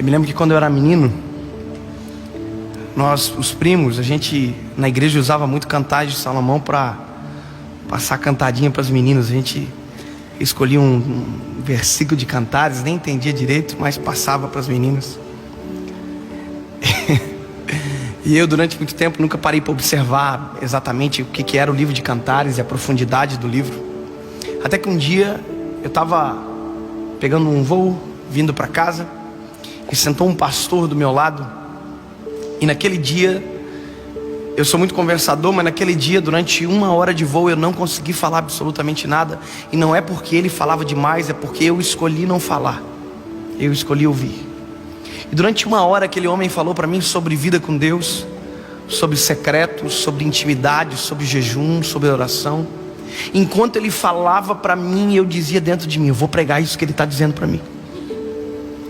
Eu me lembro que quando eu era menino, nós, os primos, a gente na igreja usava muito Cantares de Salomão para passar cantadinha para as meninas. A gente escolhia um versículo de Cantares, nem entendia direito, mas passava para as meninas. E eu, durante muito tempo, nunca parei para observar exatamente o que era o livro de Cantares e a profundidade do livro. Até que um dia eu estava pegando um voo, vindo para casa, e sentou um pastor do meu lado. E naquele dia, eu sou muito conversador, mas naquele dia, durante 1 hora de voo, eu não consegui falar absolutamente nada. E não é porque ele falava demais, é porque eu escolhi não falar. Eu escolhi ouvir. E durante 1 hora aquele homem falou para mim sobre vida com Deus, sobre secretos, sobre intimidade, sobre jejum, sobre oração. Enquanto ele falava para mim, eu dizia dentro de mim: eu vou pregar isso que ele está dizendo para mim.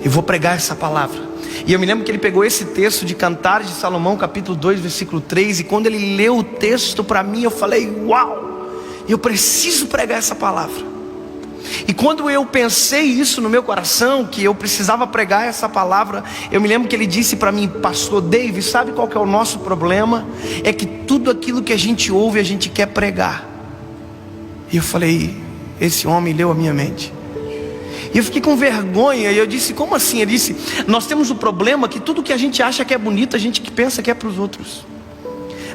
Eu vou pregar essa palavra. E eu me lembro que ele pegou esse texto de Cantares de Salomão, capítulo 2, versículo 3. E quando ele leu o texto para mim, eu falei: uau, eu preciso pregar essa palavra. E quando eu pensei isso no meu coração, que eu precisava pregar essa palavra, eu me lembro que ele disse para mim: pastor Dave, sabe qual que é o nosso problema? É que tudo aquilo que a gente ouve, a gente quer pregar. E eu falei: esse homem leu a minha mente. E eu fiquei com vergonha, e eu disse: como assim? Ele disse: nós temos o problema que tudo que a gente acha que é bonito, a gente que pensa que é para os outros.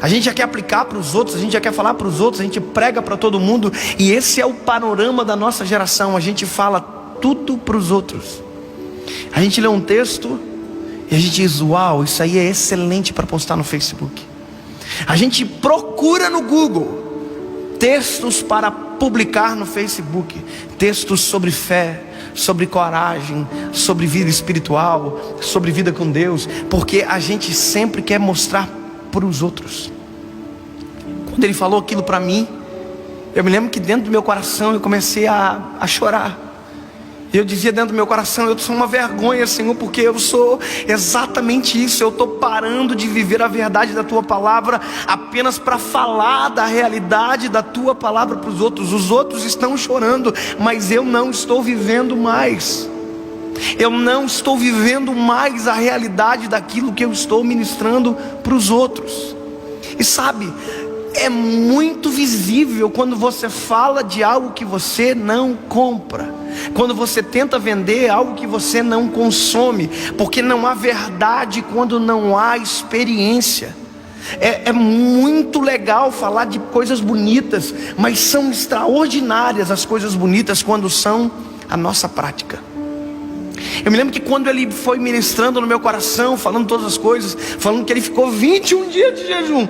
A gente já quer aplicar para os outros, a gente já quer falar para os outros, a gente prega para todo mundo. E esse é o panorama da nossa geração. A gente fala tudo para os outros. A gente lê um texto e a gente diz: uau, isso aí é excelente para postar no Facebook. A gente procura no Google textos para publicar no Facebook, textos sobre fé, sobre coragem, sobre vida espiritual, sobre vida com Deus, porque a gente sempre quer mostrar para os outros. Quando ele falou aquilo para mim, eu me lembro que dentro do meu coração eu comecei a chorar. Eu dizia dentro do meu coração: eu sou uma vergonha, Senhor, porque eu sou exatamente isso. Eu estou parando de viver a verdade da Tua palavra apenas para falar da realidade da Tua palavra para os outros. Os outros estão chorando, mas eu não estou vivendo mais. Eu não estou vivendo mais a realidade daquilo que eu estou ministrando para os outros. E sabe, é muito visível quando você fala de algo que você não compra, quando você tenta vender algo que você não consome, porque não há verdade quando não há experiência. É muito legal falar de coisas bonitas, mas são extraordinárias as coisas bonitas quando são a nossa prática. Eu me lembro que quando ele foi ministrando no meu coração, falando todas as coisas, falando que ele ficou 21 dias de jejum.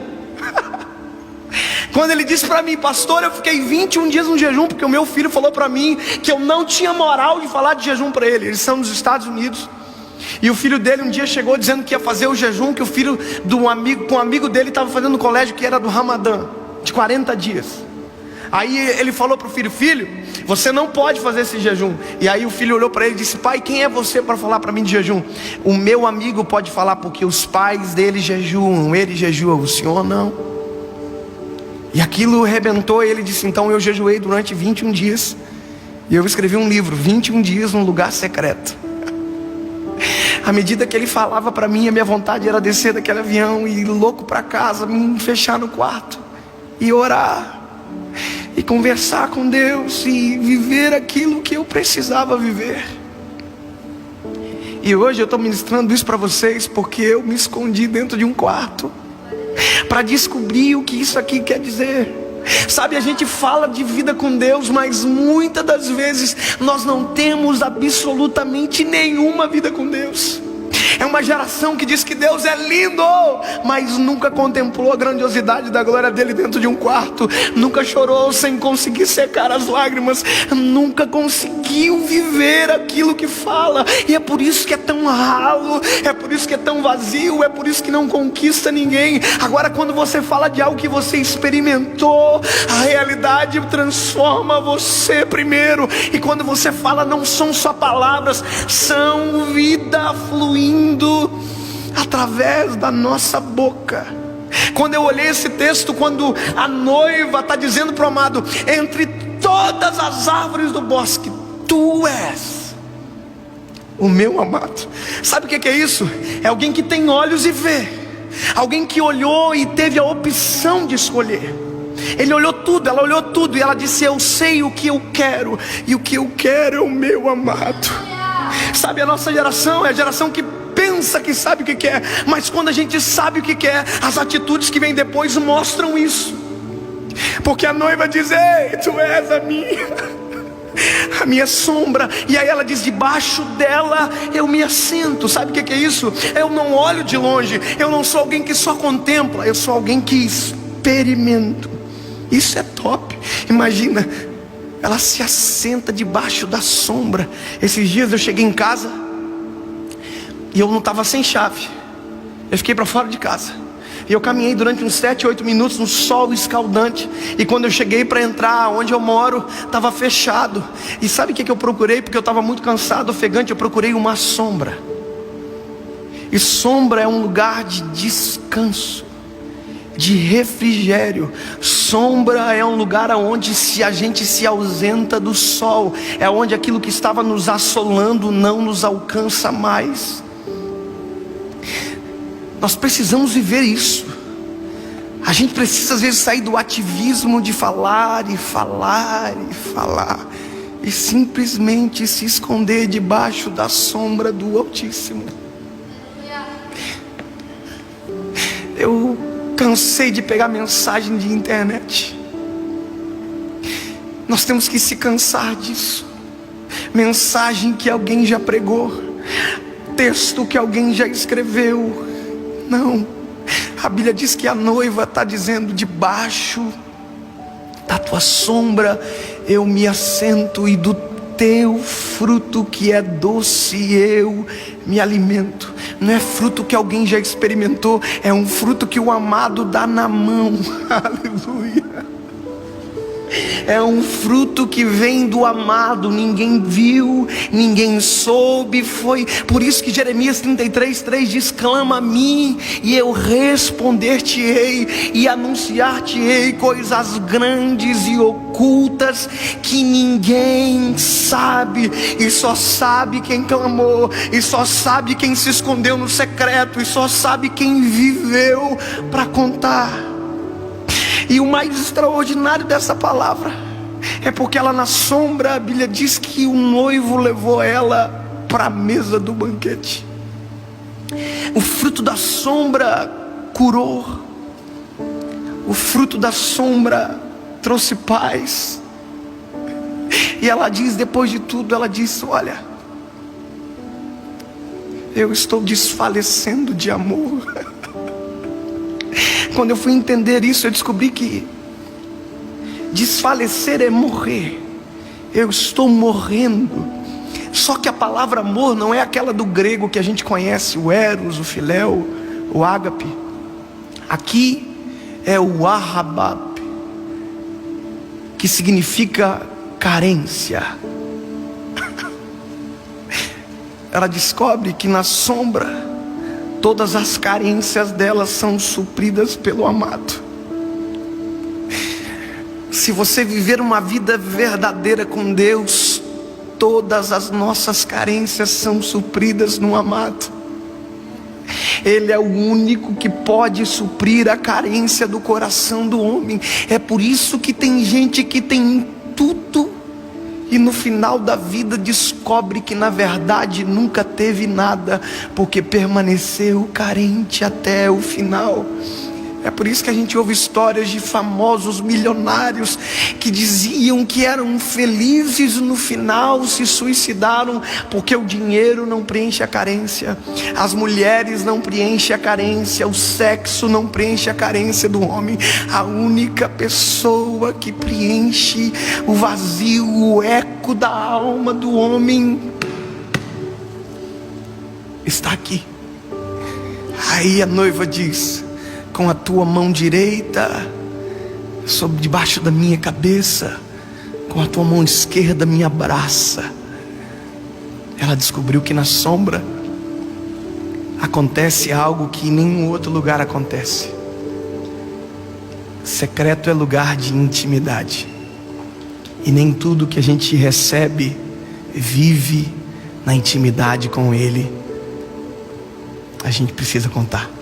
Quando ele disse para mim: pastor, eu fiquei 21 dias no jejum, porque o meu filho falou para mim que eu não tinha moral de falar de jejum para ele. Eles são dos Estados Unidos. E o filho dele um dia chegou dizendo que ia fazer o jejum que o filho de um amigo dele estava fazendo no colégio, que era do Ramadã, de 40 dias. Aí ele falou para o filho: filho, você não pode fazer esse jejum. E aí o filho olhou para ele e disse: pai, quem é você para falar para mim de jejum? O meu amigo pode falar, porque os pais dele jejuam, ele jejua, o senhor não. E aquilo arrebentou. E ele disse: então eu jejuei durante 21 dias. E eu escrevi um livro, 21 dias num lugar secreto. À medida que ele falava para mim, a minha vontade era descer daquele avião e ir louco para casa, me fechar no quarto e orar e conversar com Deus e viver aquilo que eu precisava viver. E hoje eu estou ministrando isso para vocês porque eu me escondi dentro de um quarto para descobrir o que isso aqui quer dizer. Sabe, a gente fala de vida com Deus, mas muitas das vezes nós não temos absolutamente nenhuma vida com Deus. É uma geração que diz que Deus é lindo, mas nunca contemplou a grandiosidade da glória dele dentro de um quarto. Nunca chorou sem conseguir secar as lágrimas. Nunca conseguiu viver aquilo que fala. E é por isso que é tão ralo, é por isso que é tão vazio, é por isso que não conquista ninguém. Agora, quando você fala de algo que você experimentou, a realidade transforma você primeiro. E quando você fala, não são só palavras, são vida fluindo através da nossa boca. Quando eu olhei esse texto, quando a noiva está dizendo para o amado: entre todas as árvores do bosque, tu és o meu amado. Sabe o que é isso? É alguém que tem olhos e vê. Alguém que olhou e teve a opção de escolher. Ele olhou tudo, ela olhou tudo, e ela disse: eu sei o que eu quero, e o que eu quero é o meu amado. Sabe, a nossa geração é a geração que pensa que sabe o que quer, mas quando a gente sabe o que quer, as atitudes que vêm depois mostram isso. Porque a noiva diz: ei, tu és a minha sombra. E aí ela diz: debaixo dela eu me assento. Sabe o que é isso? Eu não olho de longe, eu não sou alguém que só contempla, eu sou alguém que experimento. Isso é top. Imagina, ela se assenta debaixo da sombra. Esses dias eu cheguei em casa e eu não estava sem chave. Eu fiquei para fora de casa. E eu caminhei durante uns 7, 8 minutos no sol escaldante. E quando eu cheguei para entrar onde eu moro, estava fechado. E sabe o que eu procurei? Porque eu estava muito cansado, ofegante. Eu procurei uma sombra. E sombra é um lugar de descanso, de refrigério. Sombra é um lugar onde, se a gente se ausenta do sol, é onde aquilo que estava nos assolando não nos alcança mais. Nós precisamos viver isso. A gente precisa às vezes sair do ativismo de falar e falar e falar, e simplesmente se esconder debaixo da sombra do Altíssimo. Eu cansei de pegar mensagem de internet. Nós temos que se cansar disso. Mensagem que alguém já pregou, texto que alguém já escreveu. Não, a Bíblia diz que a noiva está dizendo: debaixo da tua sombra eu me assento, e do teu fruto que é doce eu me alimento. Não é fruto que alguém já experimentou, é um fruto que o amado dá na mão. Aleluia. É um fruto que vem do amado. Ninguém viu, ninguém soube. Foi por isso que Jeremias 33:3 diz: clama a mim e eu responder-te-ei e anunciar-te-ei coisas grandes e ocultas que ninguém sabe. E só sabe quem clamou, e só sabe quem se escondeu no secreto, e só sabe quem viveu para contar. E o mais extraordinário dessa palavra é porque ela, na sombra, a Bíblia diz que o noivo levou ela para a mesa do banquete. O fruto da sombra curou. O fruto da sombra trouxe paz. E ela diz, depois de tudo, ela diz: olha, eu estou desfalecendo de amor. Quando eu fui entender isso, eu descobri que desfalecer é morrer. Eu estou morrendo. Só que a palavra amor não é aquela do grego que a gente conhece, o eros, o filéu, o ágape. Aqui é o ahabab, que significa carência. Ela descobre que na sombra todas as carências dela são supridas pelo amado. Se você viver uma vida verdadeira com Deus, todas as nossas carências são supridas no amado. Ele é o único que pode suprir a carência do coração do homem. É por isso que tem gente que tem tudo e no final da vida descobre que na verdade nunca teve nada, porque permaneceu carente até o final. É por isso que a gente ouve histórias de famosos milionários que diziam que eram felizes, no final se suicidaram, porque o dinheiro não preenche a carência, as mulheres não preenchem a carência, o sexo não preenche a carência do homem. A única pessoa que preenche o vazio, o eco da alma do homem está aqui. Aí a noiva diz: com a tua mão direita sobre debaixo da minha cabeça, com a tua mão esquerda me abraça. Ela descobriu que na sombra acontece algo que em nenhum outro lugar acontece. Secreto é lugar de intimidade, e nem tudo que a gente recebe vive na intimidade com Ele, a gente precisa contar.